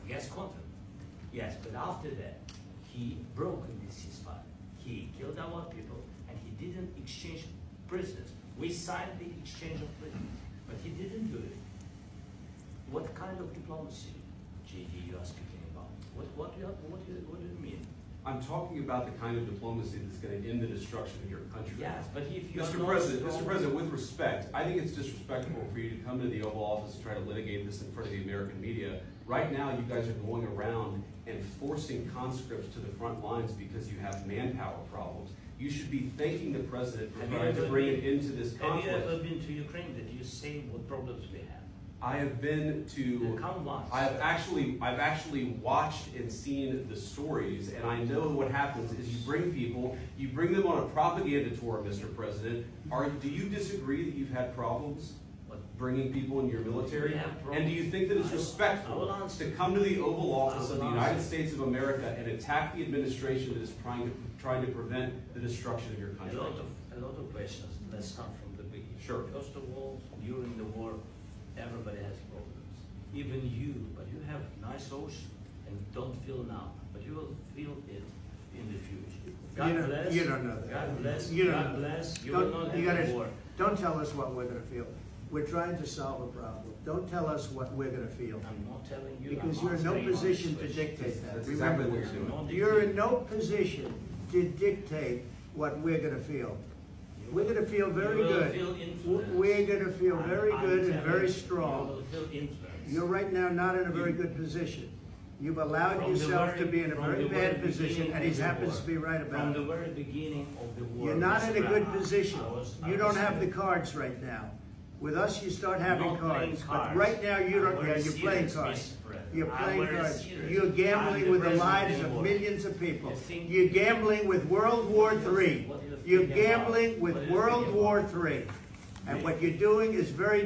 Gas contract. Yes, but after that, he broke this ceasefire. He killed our people, and he didn't exchange prisoners. We signed the exchange of prisoners, but he didn't do it. What kind of diplomacy, JD, you are speaking about? What do you mean? I'm talking about the kind of diplomacy that's going to end the destruction of your country. Yes, but if you Mr. President, with respect, I think it's disrespectful for you to come to the Oval Office and try to litigate this in front of the American media. Right now, you guys are going around and forcing conscripts to the front lines because you have manpower problems. You should be thanking the President for trying to bring it into this conflict. Have you ever been to Ukraine? Did you see what problems we have? I have been to. I've actually watched and seen the stories, and I know what happens is you bring them on a propaganda tour, Mr. President. Do you disagree that you've had problems bringing people in your military? And do you think that it's respectful to come to the Oval Office of the United States of America and attack the administration that is trying to prevent the destruction of your country? A lot of questions. Let's start from the beginning. Sure. First of all, during the war, everybody has problems. Even you, but you have nice ocean and don't feel now, but you will feel it in the future. God bless. You don't know that. God bless. You God don't bless. You will not have a war. Don't tell us what we're going to feel. We're trying to solve a problem. Don't tell us what we're going to feel. I'm not telling you. Because I'm you're in no answering position honest to questions. dictate that. That's exactly what you're doing. You're in no position to dictate what we're going to feel. We're going to feel very good. We're going to feel very good and very strong. You will feel influence. You're right now not in a very good position. You've allowed yourself to be in a very bad position, and he happens to be right about it. From the very beginning of the war. You're not in a good position. You don't have the cards right now. With us, you start having cards. But right now, you don't. Yeah, you're playing cards. You're playing cards. You're gambling with the lives of millions of people. You're gambling with World War III. You're gambling with World War III. And what you're doing is very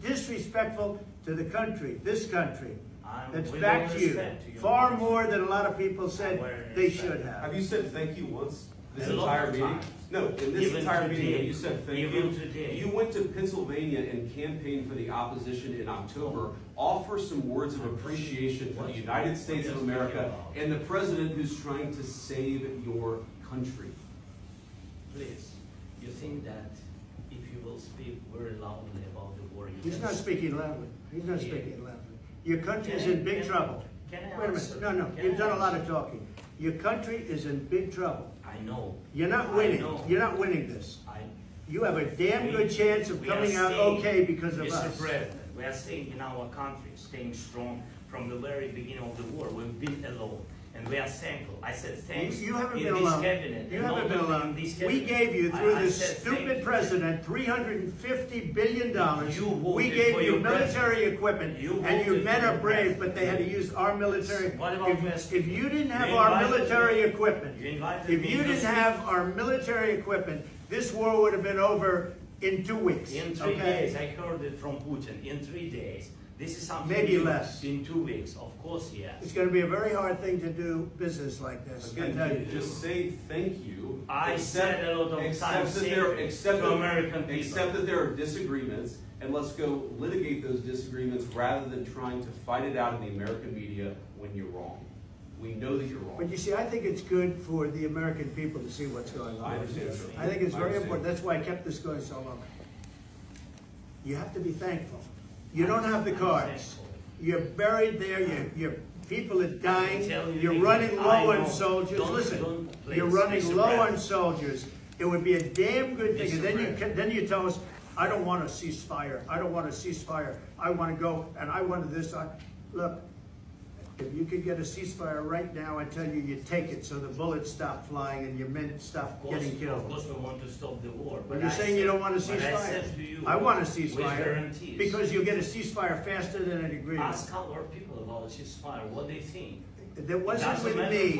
disrespectful to the country, this country. That's back to you. Far more than a lot of people said they should have. Have you said thank you once? This entire meeting? No, in this entire meeting, you said thank you. You went to Pennsylvania and campaigned for the opposition in October. Offer some words of appreciation for the United States of America and the president who's trying to save your country. Please, you think that if you will speak very loudly about the war, He's not speaking loudly. He's not speaking loudly. Your country is in big trouble. Wait a minute. No. You've done a lot of talking. Your country is in big trouble. I know. You're not winning. You're not winning this. You have a damn good chance of coming out okay because of us. Mr. President, we are staying in our country, staying strong from the very beginning of the war. We've been alone. And we are thankful. I said thanks. You haven't been alone. You haven't been alone. We gave you, through this stupid president, $350 billion. We gave you military equipment, and your men are brave, but they had to use our military. If you didn't have our military equipment, this war would have been over in 2 weeks. In 3 days. I heard it from Putin. In 3 days. This is something maybe less. In 2 weeks, of course, yes. It's going to be a very hard thing to do business like this. Again, just say thank you. I said a lot of times to American people. Accept that there are disagreements, and let's go litigate those disagreements rather than trying to fight it out in the American media when you're wrong. We know that you're wrong. But you see, I think it's good for the American people to see what's going on. I understand. I think it's very important. That's why I kept this going so long. You have to be thankful. You don't have the cards. You're buried there. Your people are dying. You're running low on soldiers. Listen, you're running low on soldiers. It would be a damn good thing. And then you tell us, I don't want a ceasefire. I don't want a ceasefire. I want to go and I want this. Look, if you could get a ceasefire right now, I tell you, you take it so the bullets stop flying and your men stop getting killed. Of course we want to stop the war. But you're saying you don't want a ceasefire. I want a ceasefire because you'll get a ceasefire faster than an agreement. Ask our people about a ceasefire, what they think. That wasn't with me.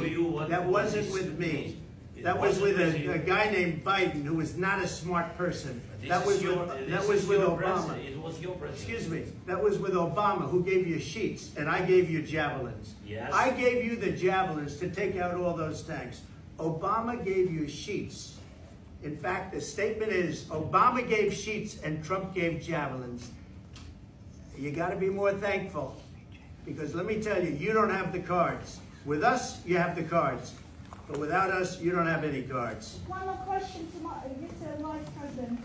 That wasn't with me. That was with a guy named Biden who was not a smart person. That was with Obama. It was your president. Excuse me. That was with Obama, who gave you sheets, and I gave you javelins. Yes. I gave you the javelins to take out all those tanks. Obama gave you sheets. In fact, the statement is, Obama gave sheets and Trump gave javelins. You got to be more thankful. Because let me tell you, you don't have the cards. With us, you have the cards. But without us, you don't have any cards. One more question to Mr. Vice President.